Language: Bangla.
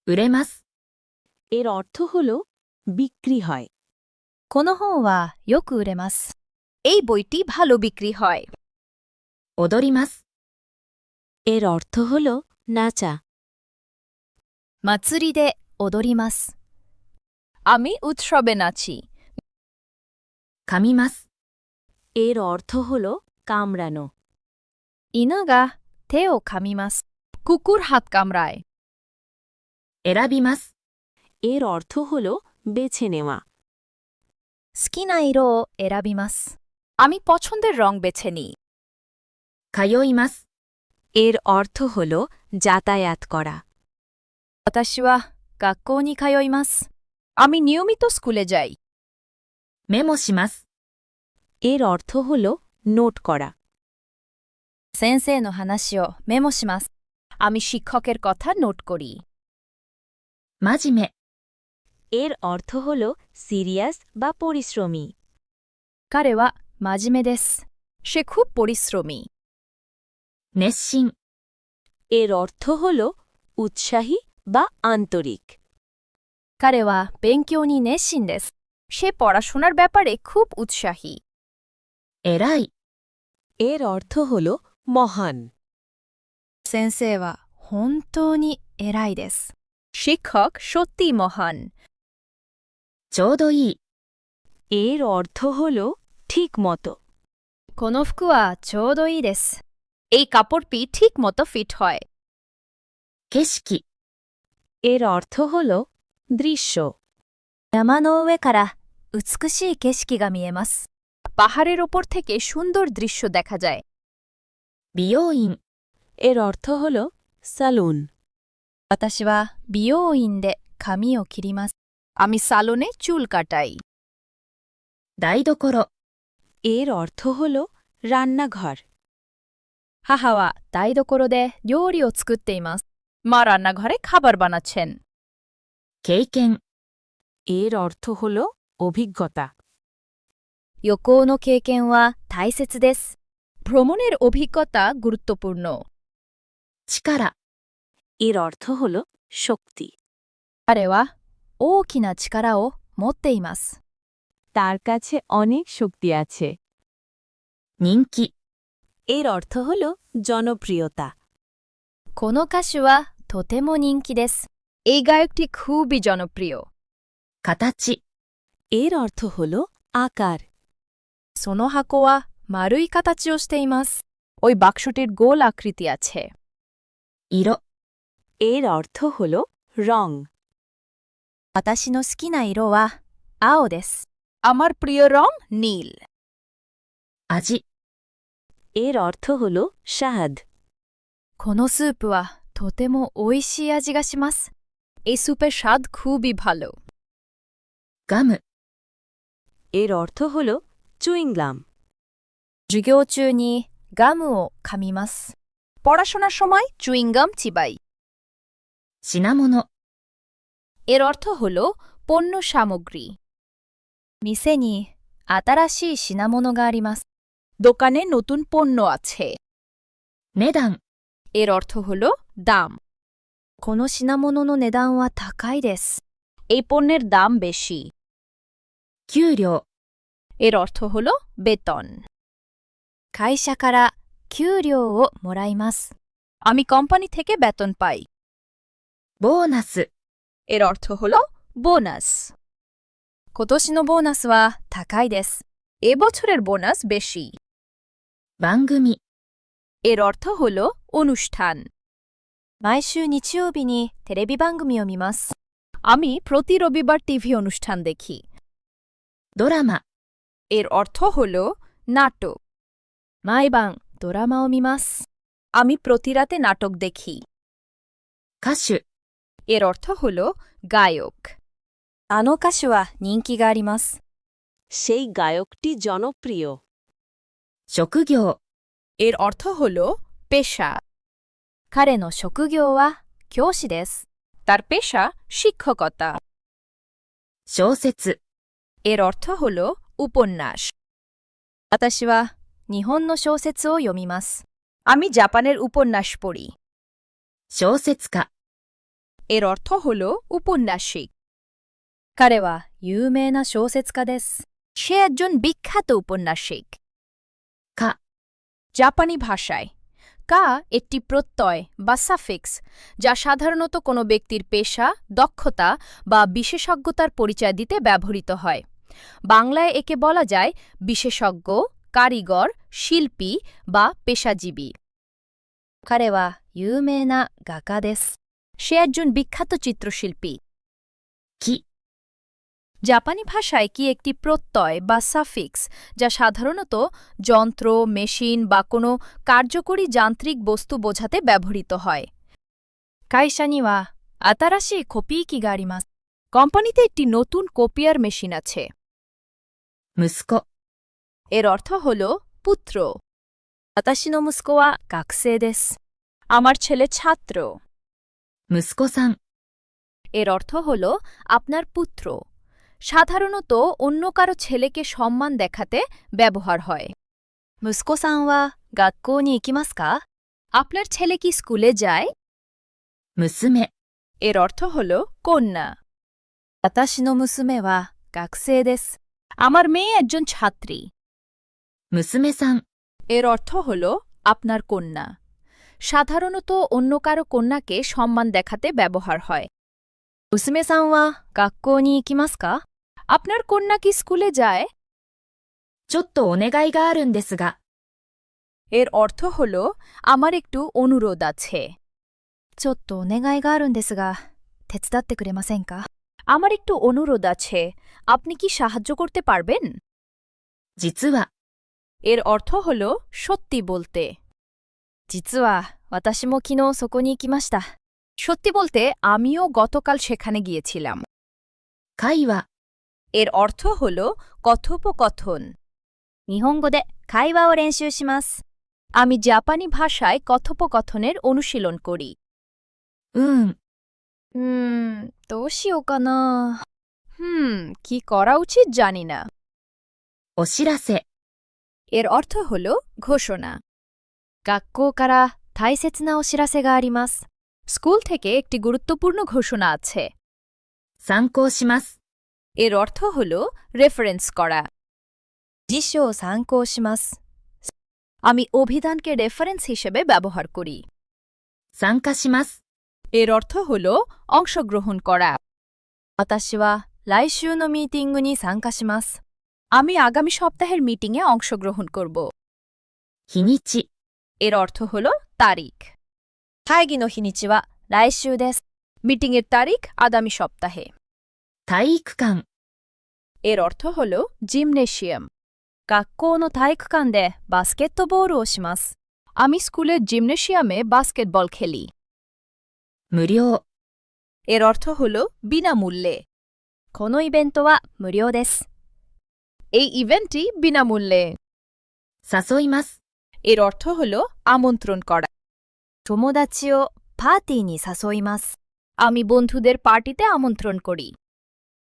売れます。এর অর্থ হল বিক্রি হয়। この本はよく売れます。এই বইটি ভালো বিক্রি হয়। 踊ります。 এর অর্থ হল নাচা। 祭りで踊ります。আমি উৎসবে নাচি। 噛みます。 এর অর্থ হল কামড়ানো। 犬が手を噛みます。কুকুর হাত কামড়ায়। 選びます。 এর অর্থ হল বেছে নেওয়া। 好きな色を選びます。আমি পছন্দের রং বেছে নিই। 通います。 এর অর্থ হল যাতায়াত করা। 私は学校に通います。আমি নিয়মিত স্কুলে যাই। メモします。 এর অর্থ হল নোট করা। 先生の話をメモします。আমি শিক্ষকের কথা নোট করি। 真面目。 এর অর্থ হল সিরিয়াস বা পরিশ্রমী। 彼は真面目です。সে খুব পরিশ্রমী। 熱心。 এর অর্থ হল উৎসাহী বা আন্তরিক। 彼は勉強に熱心です。সে পড়াশোনার ব্যাপারে খুব উৎসাহী। 偉い。 এর অর্থ হল মহান। 先生は本当に偉いです。শিক্ষক সত্যি মহান। ちょうどいい。 এর অর্থ হল ঠিক মতো। この服はちょうどいいです。এই কাপড়টি ঠিক মতো ফিট হয়। 景色。 এর অর্থ হল দৃশ্য। 山の上から美しい景色が見えます。পাহাড়ের ওপর থেকে সুন্দর দৃশ্য দেখা যায়। 美容院。 এর অর্থ হল সালুন। 私は美容院で髪を切ります。আমি সালনে চুল কাটাই। 台所。 এর অর্থ হল রান্নাঘর। 母は台所で料理を作っています。মা রান্নাঘরে খাবার বানাচ্ছেন। 経験。 এর অর্থ হল অভিজ্ঞতা। 旅行の経験は大切です。ভ্রমণের অভিজ্ঞতা গুরুত্বপূর্ণ। 力。 এর অর্থ হল শক্তি। 彼は大きな力を持っています。 তার কাছে অনেক শক্তি আছে। 人気。 এর অর্থ হল জনপ্রিয়তা। この歌手はとても人気です。এই গায়কটি খুবই জনপ্রিয়। 形。 এর অর্থ হল আকার। その箱は丸い形をしています。ওই বাক্সটির গোল আকৃতি আছে। 色。 এর অর্থ হল রং। 私の好きな色は青です。আমার প্রিয় রং নীল। 味。 এর অর্থ হল স্বাদ। このスープはとても美味しい味がします。এই স্যুপের স্বাদ খুবই ভালো। ガム。 এর অর্থ হল চুইংগাম। 授業中にガムを噛みます。পড়াশোনার সময় চুইংগাম চিবাই। 品物。 এর অর্থ হল পণ্য সামগ্রী। 店に新しい品物があります。দোকানে নতুন পণ্য আছে। 値段。 এর অর্থ হল দাম। この品物の値段は高いです。এই পণ্যের দাম বেশি। 給料。 এর অর্থ হল বেতন। 会社から給料をもらいます。আমি কোম্পানি থেকে বেতন পাই। ボーナス。 এর অর্থ হল বোনাস। 今年のボーナスは高いです。এবছরের বোনাস বেশি। 番組。 এর অর্থ হল অনুষ্ঠান। 毎週日曜日にテレビ番組を見ます。আমি প্রতি রবিবার টিভি অনুষ্ঠান দেখি। ドラマ。 এর অর্থ হল নাটক। 毎晩ドラマを見ます。আমি প্রতি রাতে নাটক দেখি। 歌手。 এর অর্থ হল গায়ক। あの歌手は人気があります。 সেই গায়কটি জনপ্রিয়। 職業。 এর অর্থ হল পেশা। 彼の職業は教師です。তার পেশা শিক্ষকতা। 小説。 এর অর্থ হল উপন্যাস। 私は日本の小説を読みます。আমি জাপানের উপন্যাস পড়ি। 小説家。এর অর্থ হল উপন্যাসিক। 彼は有名な小説家です。সে একজন বিখ্যাত উপন্যাসিক। か、 জাপানি ভাষায় কা একটি প্রত্যয় বা সাফিক্স যা সাধারণত কোনো ব্যক্তির পেশা, দক্ষতা বা বিশেষজ্ঞতার পরিচয় দিতে ব্যবহৃত হয়। বাংলায় একে বলা যায় বিশেষজ্ঞ, কারিগর, শিল্পী বা পেশাজীবী। 彼は有名な画家です。সে একজন বিখ্যাত চিত্রশিল্পী। き、 জাপানি ভাষায় কি একটি প্রত্যয় বা সাফিক্স যা সাধারণত যন্ত্র, মেশিন বা কোনো কার্যকরী যান্ত্রিক বস্তু বোঝাতে ব্যবহৃত হয়। 会社には新しいコピー機があります。কোম্পানিতে একটি নতুন কপিয়ার মেশিন আছে। 息子、 এর অর্থ হল পুত্র। 私の息子は学生です。আমার ছেলে ছাত্র। 息子さん、 এর অর্থ হল আপনার পুত্র। সাধারণত অন্য কারো ছেলেকে সম্মান দেখাতে ব্যবহার হয়। 息子さんは学校に行きますか? আপনার ছেলে কি স্কুলে যায়? 娘、 এর অর্থ হল কন্যা। 私の娘は学生です。আমার মেয়ে একজন ছাত্রী। 娘さん、 এর অর্থ হল আপনার কন্যা। সাধারণত অন্য কারো কন্যাকে সম্মান দেখাতে ব্যবহার হয়। 娘さんは学校に行きますか? আপনার কন্যা কি স্কুলে যায়? ちょっとお願いがあるんですが、 এর অর্থ হল আমার একটু অনুরোধ আছে। ちょっとお願いがあるんですが、手伝ってくれませんか? আমার একটু অনুরোধ আছে, আপনি কি সাহায্য করতে পারবেন? 実は、 এর অর্থ হল সত্যি বলতে। 実は私も昨日そこに行きました。সত্যি বলতে আমিও গতকাল সেখানে গিয়েছিলাম। 会話、 এর অর্থ হল কথোপকথন। 日本語で会話を練習します。আমি জাপানি ভাষায় কথোপকথনের অনুশীলন করি। どうしようかな。কি করা উচিত জানি না। お知らせ、 এর অর্থ হল ঘোষণা। 学校から大切なお知らせがあります。স্কুল থেকে একটি গুরুত্বপূর্ণ ঘোষণা আছে। 参考します。 এর অর্থ হল রেফারেন্স করা। 辞書を参考します。আমি অভিধানকে রেফারেন্স হিসেবে ব্যবহার করি। 参加します。 এর অর্থ হল অংশগ্রহণ করা। 私は来週のミーティングに参加します。আমি আগামী সপ্তাহের মিটিংয়ে অংশগ্রহণ করব। 日にち、 এর অর্থ হল তারিখ। 会議の日にちは来週です。মিটিংয়ের তারিখ আগামী সপ্তাহে। 体育館、 এর অর্থ হল জিমনেশিয়াম। 学校の体育館でバスケットボールをします。আমি স্কুলের জিমনেশিয়ামে বাস্কেটবল খেলি। 無料、 এর অর্থ হল বিনামূল্যে। このイベントは無料です。এই ইভেন্টটি বিনামূল্যে। 誘います。 এর অর্থ হল আমন্ত্রণ করা। 友達をパーティーに誘います。আমি বন্ধুদের পার্টিতে আমন্ত্রণ করি।